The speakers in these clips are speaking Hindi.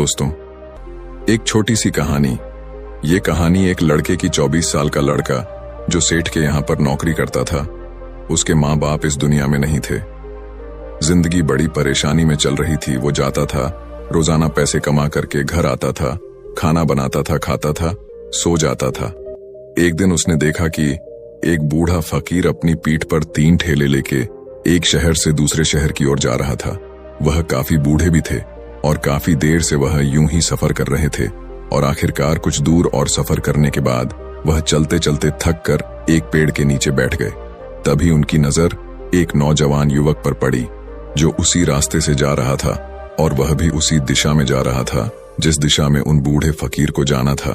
दोस्तों, एक छोटी सी कहानी। ये कहानी एक लड़के की 24 साल का लड़का जो सेठ के यहाँ पर नौकरी करता था। उसके माँ बाप इस दुनिया में नहीं थे। जिंदगी बड़ी परेशानी में चल रही थी। वो जाता था, रोजाना पैसे कमा करके घर आता था, खाना बनाता था, खाता था, सो जाता था। एक दिन उसने देखा कि एक बूढ़ा फकीर अपनी पीठ पर 3 ठेले लेके एक शहर से दूसरे शहर की ओर जा रहा था। वह काफी बूढ़े भी थे और काफी देर से वह यूं ही सफर कर रहे थे और आखिरकार कुछ दूर और सफर करने के बाद वह चलते चलते थक कर एक पेड़ के नीचे बैठ गए। तभी उनकी नजर एक नौजवान युवक पर पड़ी जो उसी रास्ते से जा रहा था और वह भी उसी दिशा में जा रहा था जिस दिशा में उन बूढ़े फकीर को जाना था।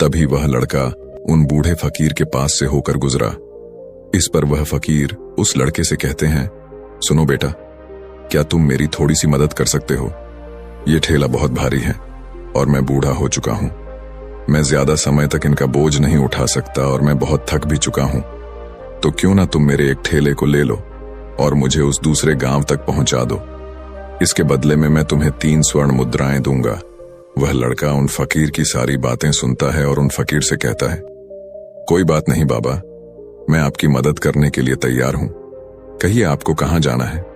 तभी वह लड़का उन बूढ़े फकीर के पास से होकर गुजरा। इस पर वह फकीर उस लड़के से कहते हैं, सुनो बेटा, क्या तुम मेरी थोड़ी सी मदद कर सकते हो? ये ठेला बहुत भारी है और मैं बूढ़ा हो चुका हूं। मैं ज्यादा समय तक इनका बोझ नहीं उठा सकता और मैं बहुत थक भी चुका हूं। तो क्यों ना तुम मेरे एक ठेले को ले लो और मुझे उस दूसरे गांव तक पहुंचा दो। इसके बदले में मैं तुम्हें 3 स्वर्ण मुद्राएं दूंगा। वह लड़का उन फकीर की सारी बातें सुनता है और उन फकीर से कहता है, कोई बात नहीं बाबा, मैं आपकी मदद करने के लिए तैयार हूं। कहिए आपको कहां जाना है?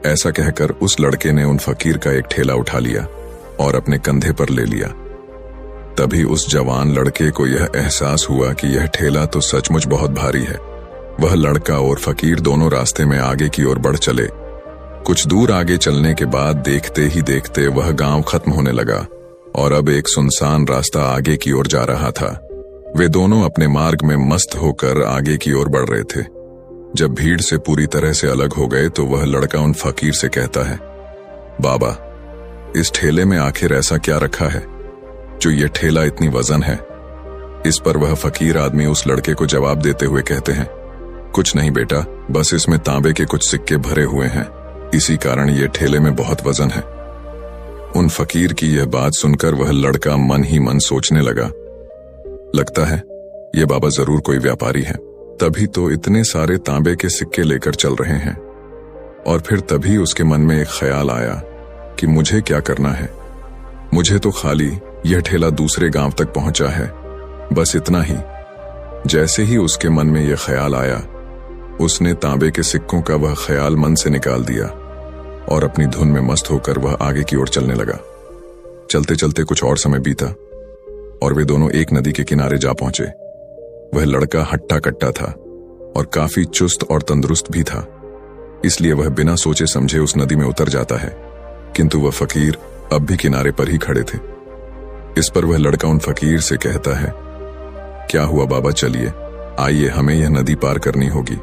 ऐसा कहकर उस लड़के ने उन फकीर का एक ठेला उठा लिया और अपने कंधे पर ले लिया। तभी उस जवान लड़के को यह एहसास हुआ कि यह ठेला तो सचमुच बहुत भारी है। वह लड़का और फकीर दोनों रास्ते में आगे की ओर बढ़ चले। कुछ दूर आगे चलने के बाद देखते ही देखते वह गांव खत्म होने लगा और अब एक सुनसान रास्ता आगे की ओर जा रहा था। वे दोनों अपने मार्ग में मस्त होकर आगे की ओर बढ़ रहे थे। जब भीड़ से पूरी तरह से अलग हो गए तो वह लड़का उन फकीर से कहता है, बाबा, इस ठेले में आखिर ऐसा क्या रखा है जो ये ठेला इतनी वजन है? इस पर वह फकीर आदमी उस लड़के को जवाब देते हुए कहते हैं, कुछ नहीं बेटा, बस इसमें तांबे के कुछ सिक्के भरे हुए हैं, इसी कारण ये ठेले में बहुत वजन है। उन फकीर की यह बात सुनकर वह लड़का मन ही मन सोचने लगा, लगता है ये बाबा जरूर कोई व्यापारी है, तभी तो इतने सारे तांबे के सिक्के लेकर चल रहे हैं। और फिर तभी उसके मन में एक ख्याल आया कि मुझे क्या करना है। मुझे तो खाली यह ठेला दूसरे गांव तक पहुंचा है, बस इतना ही। जैसे ही उसके मन में यह ख्याल आया, उसने तांबे के सिक्कों का वह ख्याल मन से निकाल दिया और अपनी धुन में मस्त होकर वह आगे की ओर चलने लगा। चलते चलते कुछ और समय बीता और वे दोनों एक नदी के किनारे जा पहुंचे। वह लड़का हट्टा कट्टा था और काफी चुस्त और तंदुरुस्त भी था, इसलिए वह बिना सोचे समझे उस नदी में उतर जाता है। किंतु वह फकीर अब भी किनारे पर ही खड़े थे। इस पर वह लड़का उन फकीर से कहता है, क्या हुआ बाबा, चलिए आइए, हमें यह नदी पार करनी होगी,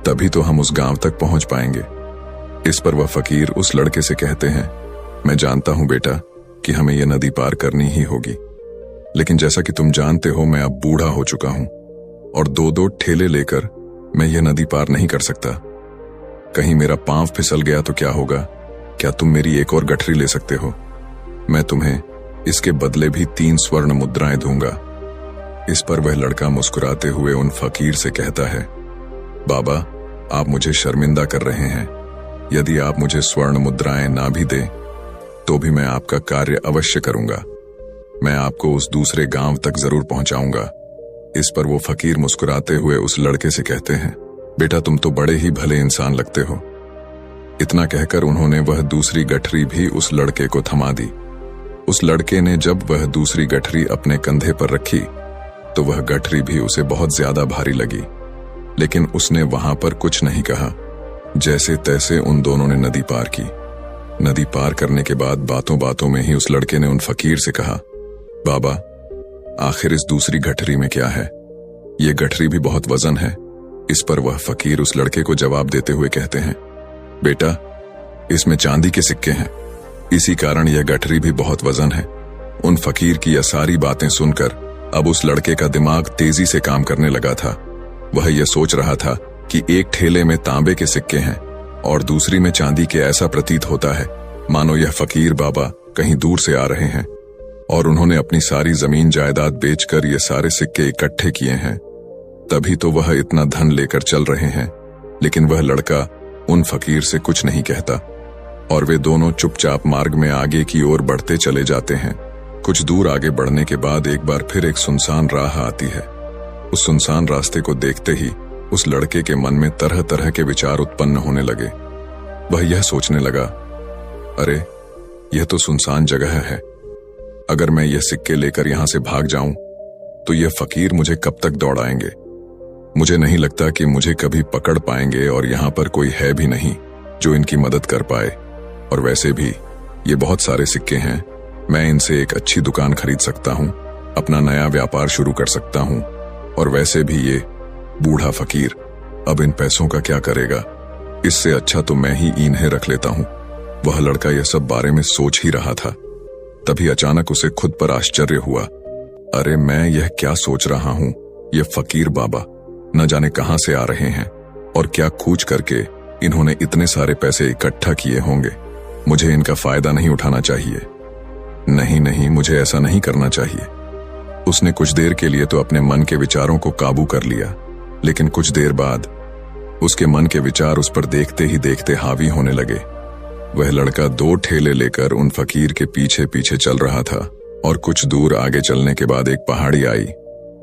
तभी तो हम उस गांव तक पहुंच पाएंगे। इस पर वह फकीर उस लड़के से कहते हैं, मैं जानता हूं बेटा कि हमें यह नदी पार करनी ही होगी, लेकिन जैसा कि तुम जानते हो मैं अब बूढ़ा हो चुका हूं और 2-2 ठेले लेकर मैं यह नदी पार नहीं कर सकता। कहीं मेरा पांव फिसल गया तो क्या होगा? क्या तुम मेरी एक और गठरी ले सकते हो? मैं तुम्हें इसके बदले भी 3 स्वर्ण मुद्राएं दूंगा। इस पर वह लड़का मुस्कुराते हुए उन फकीर से कहता है, बाबा, आप मुझे शर्मिंदा कर रहे हैं। यदि आप मुझे स्वर्ण मुद्राएं ना भी दें तो भी मैं आपका कार्य अवश्य करूंगा। मैं आपको उस दूसरे गांव तक जरूर पहुंचाऊंगा। इस पर वो फकीर मुस्कुराते हुए उस लड़के से कहते हैं, बेटा, तुम तो बड़े ही भले इंसान लगते हो। इतना कहकर उन्होंने वह दूसरी गठरी भी उस लड़के को थमा दी। उस लड़के ने जब वह दूसरी गठरी अपने कंधे पर रखी तो वह गठरी भी उसे बहुत ज्यादा भारी लगी, लेकिन उसने वहां पर कुछ नहीं कहा। जैसे तैसे उन दोनों ने नदी पार की। नदी पार करने के बाद बातों बातों में ही उस लड़के ने उन फकीर से कहा, बाबा, आखिर इस दूसरी गठरी में क्या है? ये गठरी भी बहुत वजन है। इस पर वह फकीर उस लड़के को जवाब देते हुए कहते हैं, बेटा, इसमें चांदी के सिक्के हैं, इसी कारण यह गठरी भी बहुत वजन है। उन फकीर की यह सारी बातें सुनकर अब उस लड़के का दिमाग तेजी से काम करने लगा था। वह यह सोच रहा था कि एक ठेले में तांबे के सिक्के हैं और दूसरी में चांदी के। ऐसा प्रतीत होता है मानो यह फकीर बाबा कहीं दूर से आ रहे हैं और उन्होंने अपनी सारी जमीन जायदाद बेचकर ये सारे सिक्के इकट्ठे किए हैं, तभी तो वह इतना धन लेकर चल रहे हैं। लेकिन वह लड़का उन फकीर से कुछ नहीं कहता। और वे दोनों चुपचाप मार्ग में आगे की ओर बढ़ते चले जाते हैं। कुछ दूर आगे बढ़ने के बाद एक बार फिर एक सुनसान राह आती है। उस सुनसान रास्ते को देखते ही उस लड़के के मन में तरह तरह के विचार उत्पन्न होने लगे। वह यह सोचने लगा, अरे यह तो सुनसान जगह है, अगर मैं यह सिक्के लेकर यहां से भाग जाऊं तो यह फकीर मुझे कब तक दौड़ाएंगे। मुझे नहीं लगता कि मुझे कभी पकड़ पाएंगे और यहां पर कोई है भी नहीं जो इनकी मदद कर पाए। और वैसे भी ये बहुत सारे सिक्के हैं, मैं इनसे एक अच्छी दुकान खरीद सकता हूं, अपना नया व्यापार शुरू कर सकता हूं। और वैसे भी ये बूढ़ा फकीर अब इन पैसों का क्या करेगा, इससे अच्छा तो मैं ही इन्हें रख लेता हूं। वह लड़का यह सब बारे में सोच ही रहा था, तभी अचानक उसे खुद पर आश्चर्य हुआ। अरे मैं यह क्या सोच रहा हूं, ये फकीर बाबा न जाने कहां से आ रहे हैं और क्या खोज करके इन्होंने इतने सारे पैसे इकट्ठा किए होंगे। मुझे इनका फायदा नहीं उठाना चाहिए। नहीं नहीं, मुझे ऐसा नहीं करना चाहिए। उसने कुछ देर के लिए तो अपने मन के विचारों को काबू कर लिया, लेकिन कुछ देर बाद उसके मन के विचार उस पर देखते ही देखते हावी होने लगे। वह लड़का 2 ठेले लेकर उन फकीर के पीछे पीछे चल रहा था और कुछ दूर आगे चलने के बाद एक पहाड़ी आई।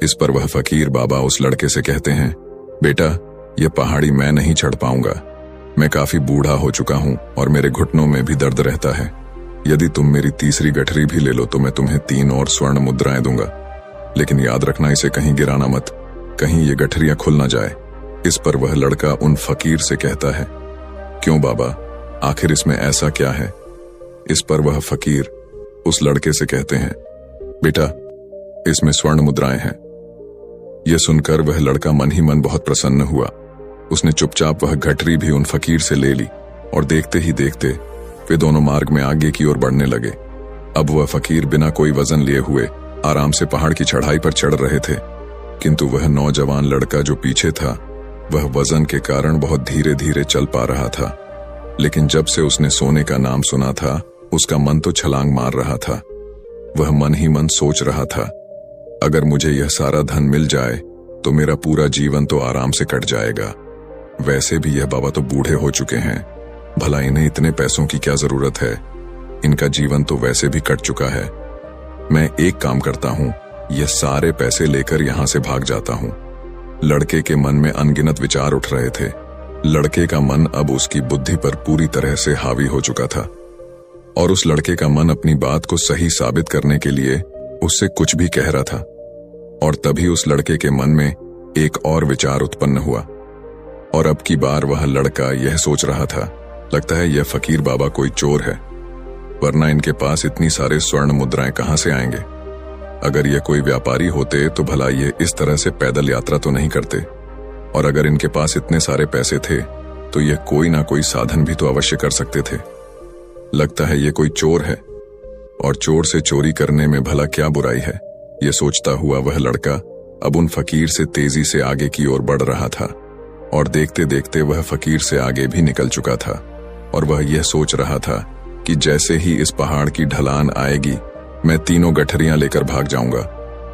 इस पर वह फकीर बाबा उस लड़के से कहते हैं, बेटा यह पहाड़ी मैं नहीं चढ़ पाऊंगा, मैं काफी बूढ़ा हो चुका हूं और मेरे घुटनों में भी दर्द रहता है। यदि तुम मेरी तीसरी गठरी भी ले लो तो मैं तुम्हें 3 और स्वर्ण मुद्राएं दूंगा, लेकिन याद रखना इसे कहीं गिराना मत, कहीं ये गठरियां खुल ना जाए। इस पर वह लड़का उन फकीर से कहता है, क्यों बाबा, आखिर इसमें ऐसा क्या है। इस पर वह फकीर उस लड़के से कहते हैं, बेटा इसमें स्वर्ण मुद्राएं हैं। यह सुनकर वह लड़का मन ही मन बहुत प्रसन्न हुआ। उसने चुपचाप वह गठरी भी उन फकीर से ले ली और देखते ही देखते वे दोनों मार्ग में आगे की ओर बढ़ने लगे। अब वह फकीर बिना कोई वजन लिए हुए आराम से पहाड़ की चढ़ाई पर चढ़ रहे थे, किंतु वह नौजवान लड़का जो पीछे था वह वजन के कारण बहुत धीरे धीरे चल पा रहा था। लेकिन जब से उसने सोने का नाम सुना था उसका मन तो छलांग मार रहा था। वह मन ही मन सोच रहा था, अगर मुझे यह सारा धन मिल जाए तो मेरा पूरा जीवन तो आराम से कट जाएगा। वैसे भी यह बाबा तो बूढ़े हो चुके हैं, भला इन्हें इतने पैसों की क्या जरूरत है, इनका जीवन तो वैसे भी कट चुका है। मैं एक काम करता हूं, यह सारे पैसे लेकर यहां से भाग जाता हूं। लड़के के मन में अनगिनत विचार उठ रहे थे। लड़के का मन अब उसकी बुद्धि पर पूरी तरह से हावी हो चुका था और उस लड़के का मन अपनी बात को सही साबित करने के लिए उससे कुछ भी कह रहा था। और तभी उस लड़के के मन में एक और विचार उत्पन्न हुआ और अब की बार वह लड़का यह सोच रहा था, लगता है यह फकीर बाबा कोई चोर है, वरना इनके पास इतनी सारे स्वर्ण मुद्राएं कहां से आएंगे। अगर ये कोई व्यापारी होते तो भला ये इस तरह से पैदल यात्रा तो नहीं करते, और अगर इनके पास इतने सारे पैसे थे तो ये कोई ना कोई साधन भी तो अवश्य कर सकते थे। लगता है ये कोई चोर है और चोर से चोरी करने में भला क्या बुराई है। ये सोचता हुआ वह लड़का अब उन फकीर से तेजी से आगे की ओर बढ़ रहा था और देखते देखते वह फकीर से आगे भी निकल चुका था। और वह यह सोच रहा था कि जैसे ही इस पहाड़ की ढलान आएगी मैं 3 गठरियां लेकर भाग जाऊंगा।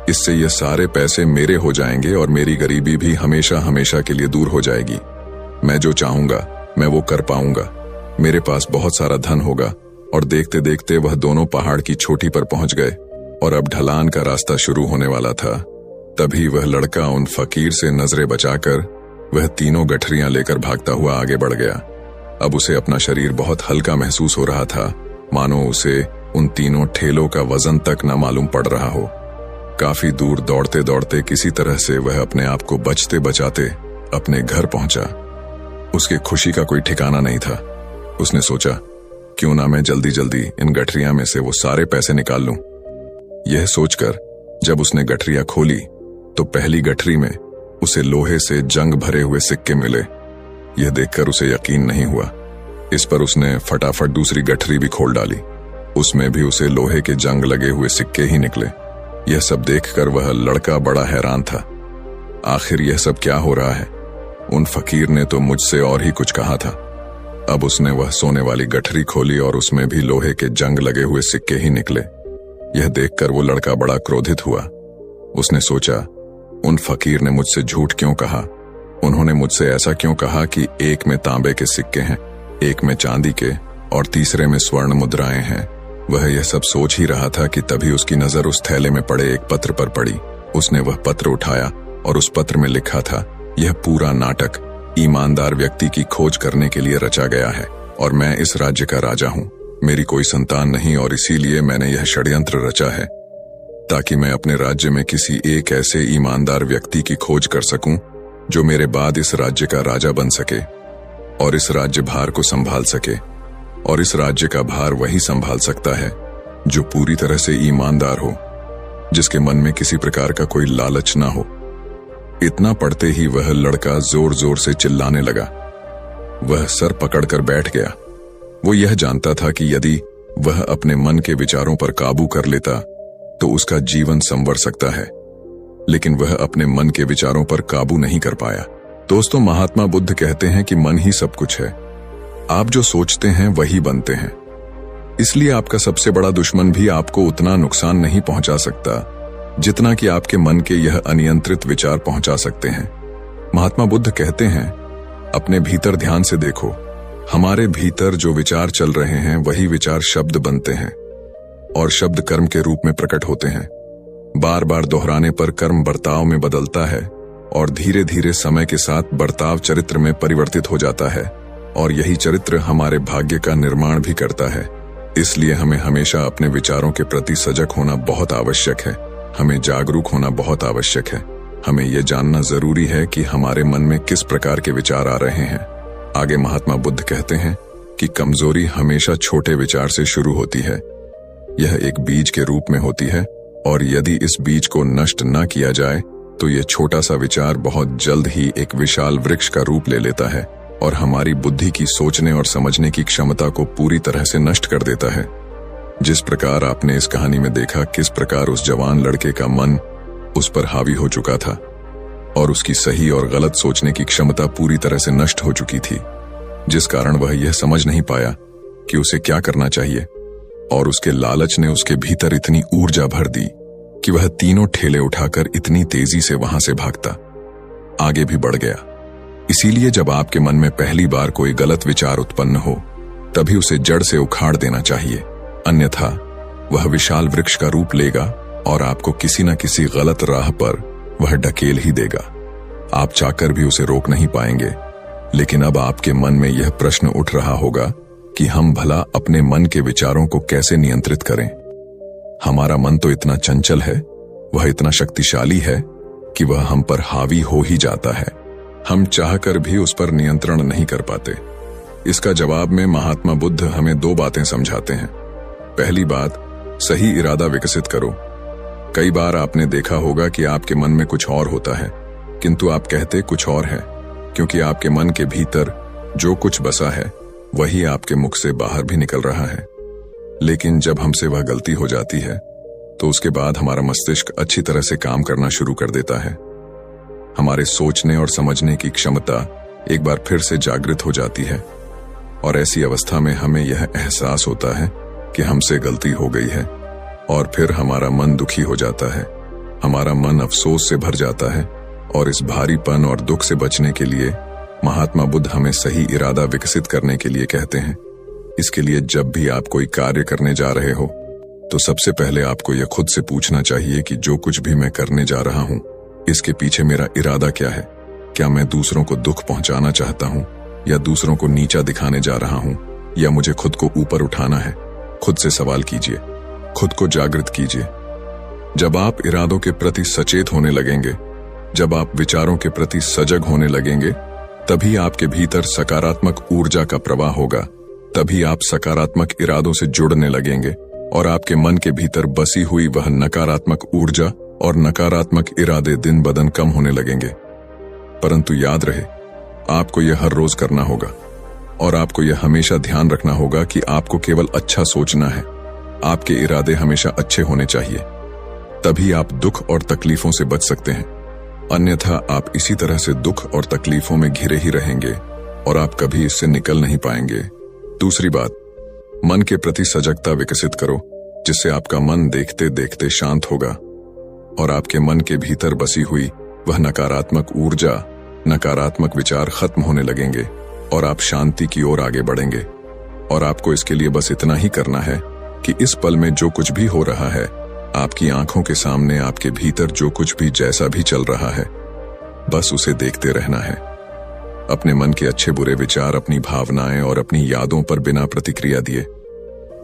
इससे ये सारे पैसे मेरे हो जाएंगे और मेरी गरीबी भी हमेशा हमेशा के लिए दूर हो जाएगी। मैं जो चाहूंगा मैं वो कर पाऊंगा, मेरे पास बहुत सारा धन होगा। और देखते देखते वह दोनों पहाड़ की चोटी पर पहुंच गए और अब ढलान का रास्ता शुरू होने वाला था। तभी वह लड़का उन फकीर से नजरें बचाकर वह 3 गठरियां लेकर भागता हुआ आगे बढ़ गया। अब उसे अपना शरीर बहुत हल्का महसूस हो रहा था, मानो उसे उन 3 ठेलों का वजन तक न मालूम पड़ रहा हो। काफी दूर दौड़ते दौड़ते किसी तरह से वह अपने आप को बचते बचाते अपने घर पहुंचा। उसके खुशी का कोई ठिकाना नहीं था। उसने सोचा, क्यों ना मैं जल्दी जल्दी इन गठरियां में से वो सारे पैसे निकाल लूं। यह सोचकर जब उसने गठरियां खोली तो पहली गठरी में उसे लोहे से जंग भरे हुए सिक्के मिले। यह देखकर उसे यकीन नहीं हुआ। इस पर उसने फटाफट दूसरी गठरी भी खोल डाली, उसमें भी उसे लोहे के जंग लगे हुए सिक्के ही निकले। यह सब देखकर वह लड़का बड़ा हैरान था। आखिर यह सब क्या हो रहा है? उन फकीर ने तो मुझसे और ही कुछ कहा था। अब उसने वह सोने वाली गठरी खोली और उसमें भी लोहे के जंग लगे हुए सिक्के ही निकले। यह देखकर वो लड़का बड़ा क्रोधित हुआ। उसने सोचा, उन फकीर ने मुझसे झूठ क्यों कहा? उन्होंने मुझसे ऐसा क्यों कहा कि एक में तांबे के सिक्के हैं, एक में चांदी के और तीसरे में स्वर्ण मुद्राएं हैं। वह यह सब सोच ही रहा था कि तभी उसकी नजर उस थैले में पड़े एक पत्र पर पड़ी। उसने वह पत्र उठाया और उस पत्र में लिखा था, यह पूरा नाटक ईमानदार व्यक्ति की खोज करने के लिए रचा गया है और मैं इस राज्य का राजा हूं। मेरी कोई संतान नहीं और इसीलिए मैंने यह षड्यंत्र रचा है ताकि मैं अपने राज्य में किसी एक ऐसे ईमानदार व्यक्ति की खोज कर सकूं जो मेरे बाद इस राज्य का राजा बन सके और इस राज्य भार को संभाल सके। और इस राज्य का भार वही संभाल सकता है जो पूरी तरह से ईमानदार हो, जिसके मन में किसी प्रकार का कोई लालच ना हो। इतना पढ़ते ही वह लड़का जोर जोर से चिल्लाने लगा। वह सर पकड़कर बैठ गया। वो यह जानता था कि यदि वह अपने मन के विचारों पर काबू कर लेता तो उसका जीवन संवर सकता है, लेकिन वह अपने मन के विचारों पर काबू नहीं कर पाया। दोस्तों, महात्मा बुद्ध कहते हैं कि मन ही सब कुछ है। आप जो सोचते हैं वही बनते हैं। इसलिए आपका सबसे बड़ा दुश्मन भी आपको उतना नुकसान नहीं पहुंचा सकता जितना कि आपके मन के यह अनियंत्रित विचार पहुंचा सकते हैं। महात्मा बुद्ध कहते हैं, अपने भीतर ध्यान से देखो। हमारे भीतर जो विचार चल रहे हैं वही विचार शब्द बनते हैं और शब्द कर्म के रूप में प्रकट होते हैं। बार बार दोहराने पर कर्म बर्ताव में बदलता है और धीरे धीरे समय के साथ बर्ताव चरित्र में परिवर्तित हो जाता है और यही चरित्र हमारे भाग्य का निर्माण भी करता है। इसलिए हमें हमेशा अपने विचारों के प्रति सजग होना बहुत आवश्यक है। हमें जागरूक होना बहुत आवश्यक है। हमें यह जानना जरूरी है कि हमारे मन में किस प्रकार के विचार आ रहे हैं। आगे महात्मा बुद्ध कहते हैं कि कमजोरी हमेशा छोटे विचार से शुरू होती है। यह एक बीज के रूप में होती है और यदि इस बीज को नष्ट न किया जाए तो यह छोटा सा विचार बहुत जल्द ही एक विशाल वृक्ष का रूप ले लेता है और हमारी बुद्धि की सोचने और समझने की क्षमता को पूरी तरह से नष्ट कर देता है। जिस प्रकार आपने इस कहानी में देखा किस प्रकार उस जवान लड़के का मन उस पर हावी हो चुका था और उसकी सही और गलत सोचने की क्षमता पूरी तरह से नष्ट हो चुकी थी, जिस कारण वह यह समझ नहीं पाया कि उसे क्या करना चाहिए और उसके लालच ने उसके भीतर इतनी ऊर्जा भर दी कि वह तीनों ठेले उठाकर इतनी तेजी से वहां से भागता आगे भी बढ़ गया। इसीलिए जब आपके मन में पहली बार कोई गलत विचार उत्पन्न हो तभी उसे जड़ से उखाड़ देना चाहिए, अन्यथा वह विशाल वृक्ष का रूप लेगा और आपको किसी न किसी गलत राह पर वह ढकेल ही देगा। आप चाहकर भी उसे रोक नहीं पाएंगे। लेकिन अब आपके मन में यह प्रश्न उठ रहा होगा कि हम भला अपने मन के विचारों को कैसे नियंत्रित करें। हमारा मन तो इतना चंचल है, वह इतना शक्तिशाली है कि वह हम पर हावी हो ही जाता है। हम चाहकर भी उस पर नियंत्रण नहीं कर पाते। इसका जवाब में महात्मा बुद्ध हमें दो बातें समझाते हैं। पहली बात, सही इरादा विकसित करो। कई बार आपने देखा होगा कि आपके मन में कुछ और होता है किंतु आप कहते कुछ और है, क्योंकि आपके मन के भीतर जो कुछ बसा है वही आपके मुख से बाहर भी निकल रहा है। लेकिन जब हमसे वह गलती हो जाती है तो उसके बाद हमारा मस्तिष्क अच्छी तरह से काम करना शुरू कर देता है। हमारे सोचने और समझने की क्षमता एक बार फिर से जागृत हो जाती है और ऐसी अवस्था में हमें यह एहसास होता है कि हमसे गलती हो गई है और फिर हमारा मन दुखी हो जाता है। हमारा मन अफसोस से भर जाता है और इस भारीपन और दुख से बचने के लिए महात्मा बुद्ध हमें सही इरादा विकसित करने के लिए कहते हैं। इसके लिए जब भी आप कोई कार्य करने जा रहे हो तो सबसे पहले आपको यह खुद से पूछना चाहिए कि जो कुछ भी मैं करने जा रहा हूं इसके पीछे मेरा इरादा क्या है। क्या मैं दूसरों को दुख पहुंचाना चाहता हूं या दूसरों को नीचा दिखाने जा रहा हूं या मुझे खुद को ऊपर उठाना है। खुद से सवाल कीजिए, खुद को जागृत कीजिए। जब आप इरादों के प्रति सचेत होने लगेंगे, जब आप विचारों के प्रति सजग होने लगेंगे, तभी आपके भीतर सकारात्मक ऊर्जा का प्रवाह होगा। तभी आप सकारात्मक इरादों से जुड़ने लगेंगे और आपके मन के भीतर बसी हुई वह नकारात्मक ऊर्जा और नकारात्मक इरादे दिन ब दिन कम होने लगेंगे। परंतु याद रहे, आपको यह हर रोज करना होगा और आपको यह हमेशा ध्यान रखना होगा कि आपको केवल अच्छा सोचना है। आपके इरादे हमेशा अच्छे होने चाहिए, तभी आप दुख और तकलीफों से बच सकते हैं। अन्यथा आप इसी तरह से दुख और तकलीफों में घिरे ही रहेंगे और आप कभी इससे निकल नहीं पाएंगे। दूसरी बात, मन के प्रति सजगता विकसित करो, जिससे आपका मन देखते देखते शांत होगा और आपके मन के भीतर बसी हुई वह नकारात्मक ऊर्जा, नकारात्मक विचार खत्म होने लगेंगे और आप शांति की ओर आगे बढ़ेंगे। और आपको इसके लिए बस इतना ही करना है कि इस पल में जो कुछ भी हो रहा है, आपकी आंखों के सामने आपके भीतर जो कुछ भी जैसा भी चल रहा है, बस उसे देखते रहना है। अपने मन के अच्छे बुरे विचार, अपनी भावनाएं और अपनी यादों पर बिना प्रतिक्रिया दिए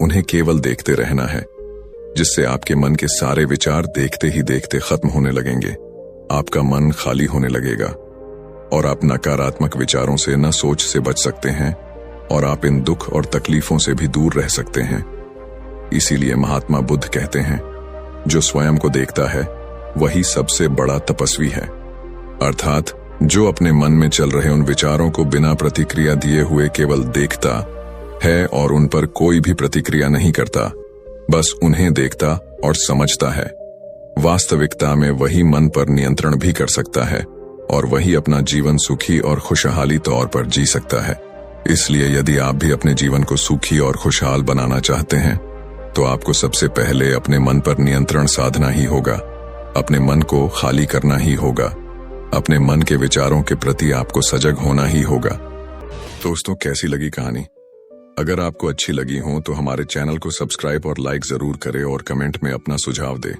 उन्हें केवल देखते रहना है, जिससे आपके मन के सारे विचार देखते ही देखते खत्म होने लगेंगे। आपका मन खाली होने लगेगा और आप नकारात्मक विचारों से, न सोच से बच सकते हैं और आप इन दुख और तकलीफों से भी दूर रह सकते हैं। इसीलिए महात्मा बुद्ध कहते हैं, जो स्वयं को देखता है वही सबसे बड़ा तपस्वी है। अर्थात जो अपने मन में चल रहे उन विचारों को बिना प्रतिक्रिया दिए हुए केवल देखता है और उन पर कोई भी प्रतिक्रिया नहीं करता, बस उन्हें देखता और समझता है, वास्तविकता में वही मन पर नियंत्रण भी कर सकता है और वही अपना जीवन सुखी और खुशहाली तौर पर जी सकता है। इसलिए यदि आप भी अपने जीवन को सुखी और खुशहाल बनाना चाहते हैं, तो आपको सबसे पहले अपने मन पर नियंत्रण साधना ही होगा, अपने मन को खाली करना ही होगा, अपने मन के विचारों के प्रति आपको सजग होना ही होगा। दोस्तों, कैसी लगी कहानी? अगर आपको अच्छी लगी हो तो हमारे चैनल को सब्सक्राइब और लाइक जरूर करें और कमेंट में अपना सुझाव दें।